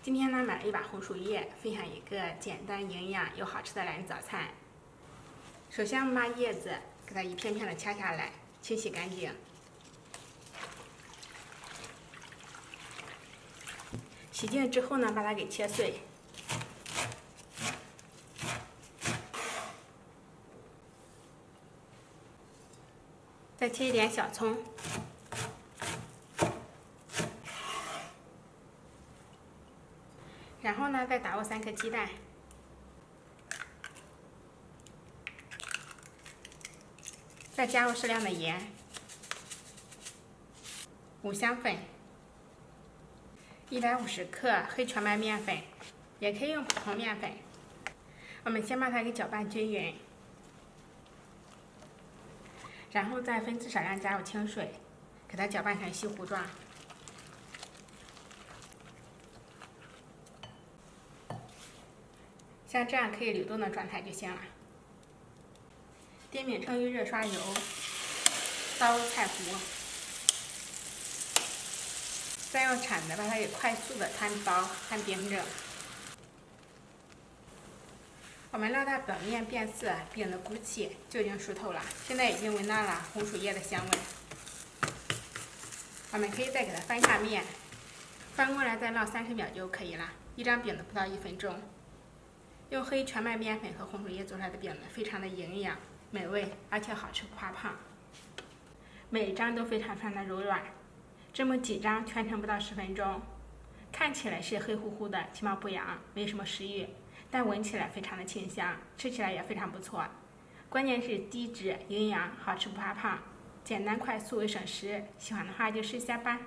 今天呢，买了一把红薯叶，分享一个简单、营养又好吃的懒人早餐。首先，我们把叶子给它一片片的切下来，清洗干净。洗净之后呢，把它给切碎。再切一点小葱。然后呢，再打入3颗鸡蛋，再加入适量的盐、五香粉、150克黑全麦面粉，也可以用普通面粉。我们先把它给搅拌均匀，然后再分次少量加入清水，给它搅拌成稀糊状。像这样可以流动的状态就行了。电饼盛预热刷油，倒入菜糊，再用铲子把它给快速的摊薄摊平整。我们让它表面变色，饼的鼓起就已经熟透了。现在已经闻到了红薯叶的香味。我们可以再给它翻下面，翻过来再烙30秒就可以了。一张饼子不到1分钟。用黑全麦面粉和红薯叶做出来的饼呢，非常的营养、美味，而且好吃不怕胖。每一张都非常的柔软，这么几张全程不到10分钟，看起来是黑乎乎的，其貌不扬，没什么食欲，但闻起来非常的清香，吃起来也非常不错。关键是低脂、营养、好吃不怕胖，简单快速又省时。喜欢的话就试一下吧。